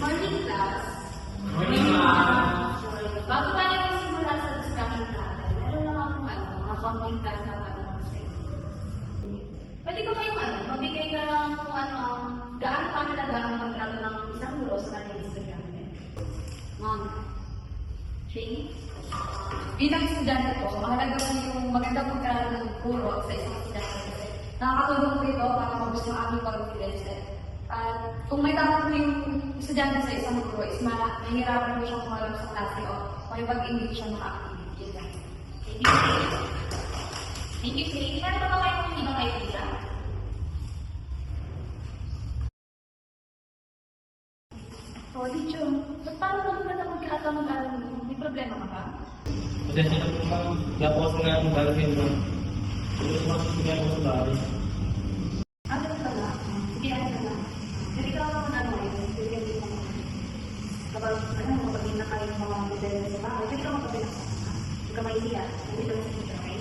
Morning class. Morning, ma'am. Bago tayo magsimula sa discussion natin, meron lang akong mga konting tayo na tanong sa inyo. Pwede ko kayong magbigay ka lang kung gaano kahalaga ang kontrato ng isang guro sa kanyang estudyante. Ma'am, Shane? Bilang estudyante po, mahalaga po yung magandang kontrato ng guro sa isang estudyante. Nakakatulong po ito para mabus ang aming confidence. At kung may dapat po yung estudyante sa isang guro is mahihirapan po siyang kumalang sa klase o makipag-engage siya maka-activity. Thank you. Thank you, Faye. Meron pa ba kayong ibang idea? Oh, teacher, paano naman na magkakataon mag-aral mo? May problema ka ba? Pasensya na po, ma'am. Kaya po kasi nga yung bago yun, ma'am. Siguro sa mga sasagyan ko sa bahay. Ano ka ba? Sige, ano ka ba? Hindi ka ako na kapag mapagin na kayo ng mga model sa bahay, hindi ka mapagin na sa hindi ka maiiya. Hindi ka maiiya, okay?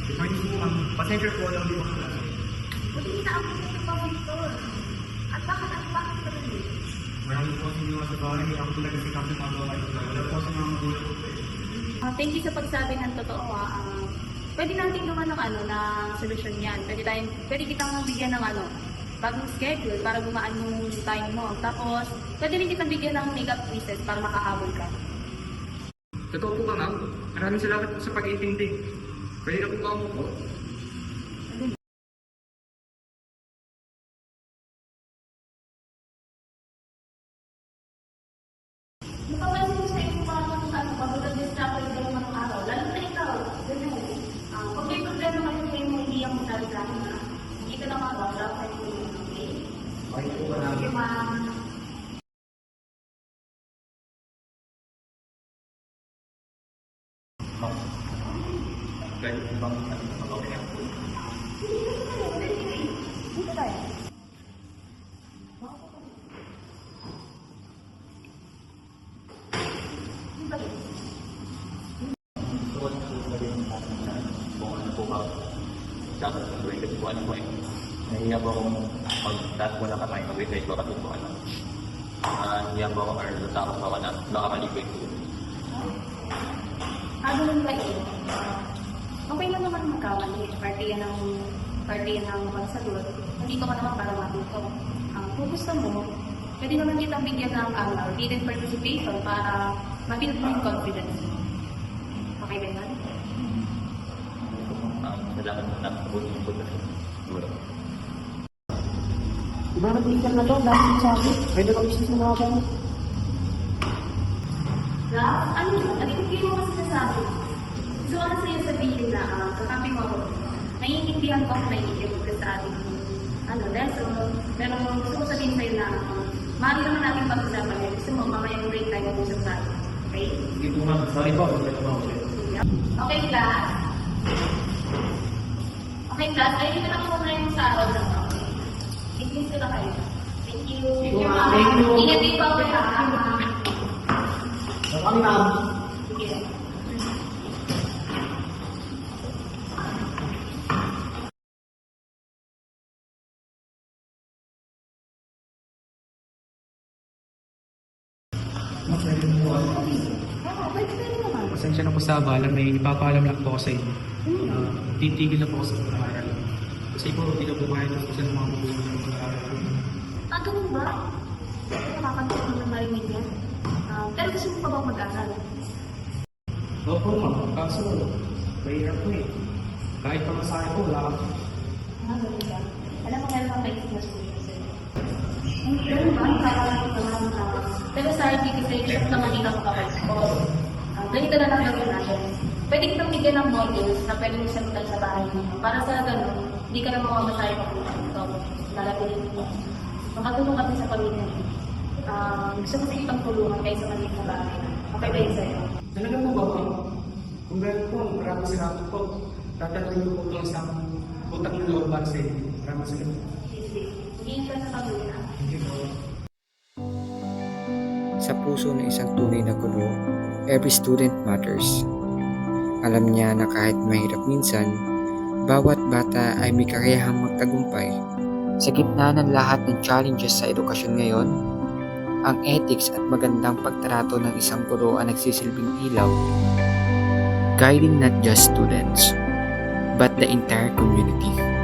Good morning po, ma'am. Pasensya po lang din ako. Buti na ako sa pag-victor. At bakit ka rin? Marami po sa inyo sa bahay. Ako talaga si Captain Magawa. Wala po sa mga magulang ko. Thank you sa pagsabi ng totoo. Pwede natin gawa ng solusyon yan. Pwede kitang bigyan ng bagong schedule para gumaan yung time mo. Tapos, pwede rin kitang bigyan ng makeup quizzes para makahabol ka. Totoo po ba, ma'am? Maraming salamat po sa pag-iintindi. Pwede na po ba ako po? Makawalan mo sa iyo pagod ang distract yung dalawang mga araw. Lalo na ikaw, ganun. Kung may problema kayo kayo mo, hindi ang magsasabi na. Hindi ka na mag-wala kayo mo, okay? Okay po ba Thank you, ma'am. Ma'am. Pwede po bang mag-okay na po? Dito tayo. Tuwan po ba rin yung ating kung ano po ba? Dapat po gawin kasi po ano po eh. Nahiya po akong mag-task po na kamay, mag-retake ko kasi po ano. Nahiya po ako or natakot po ako na baka malipid po. Ganun ba yun? Okay lang naman magkamali. Party yan ng pagsagot. Nandito ka naman para matuto. Kung gusto mo, pwede naman kitang bigyan ng written participation para ma-build mo yung confidence mo. Okay ba yun? Salamat po na po po kasi. Siguro. Ibarat teacher na to, dahil sabi, pwede ka business mo mga ganun. Love, ano hindi mo kasi nasabi. Gusto ko na sa'yo sabihin na kakapi mo ako. Naiintindihan ko kung naiintindihan ko sa ating lesson. Pero gusto ko sabihin sa'yo na maaari naman natin pag-usapan yun. Gusto mo, mamaya yung break tayo mag-usap tayo. Okay? Sige po ma'am, sorry po. Okay, class. Okay, class. Ayun ko lang muna yung sa araw na to. English ko na kayo. Thank you. Thank you. Ingat din po. Kami ma'am. Sige. Pasensya na po sa abala, may ipapaalam lang po ako sa inyo. Titigil na po ako sa pag-aaral. Kasi po, hindi na po kaya na po sa mga magulang ng pag-aaral. Ganun ba? Nakakantong mo na marinig yan. Pero gusto mo pa ba mag-aral? Opo ma'am, kaso mahirap po eh. Kahit pa masahe ko, wala ako. Ganun ba? Alam mo, meron kang basic na students sa'yo. Ganun ba? Kakalang ko naman pero sa registration naman din ako kapag ganito na lang gawin natin. Pwede kitang bigyan ng modules na pwede mo sagutan sa bahay mo. Para sa ganun, hindi ka na mamamasaya pa kung ito. Lalapilin mo. Makatulong kami sa pamilya. Gusto ko sa itong tulungan kayo sa maliit na bagay. Okay ba yun sa'yo? Talaga po ba po? Kung gano'n po, maraming salamat po. Tatatuloy ko po itong isang utang na loob para sa inyo. Maraming salamat. Sige. Hindi ka sa pamilya. Thank you po. Sa puso ng isang tunay na guro, every student matters. Alam niya na kahit mahirap minsan, bawat bata ay may kakayahang magtagumpay. Sa gitna ng lahat ng challenges sa edukasyon ngayon, ang ethics at magandang pagtrato ng isang guro ang nagsisilbing ilaw, guiding not just students, but the entire community.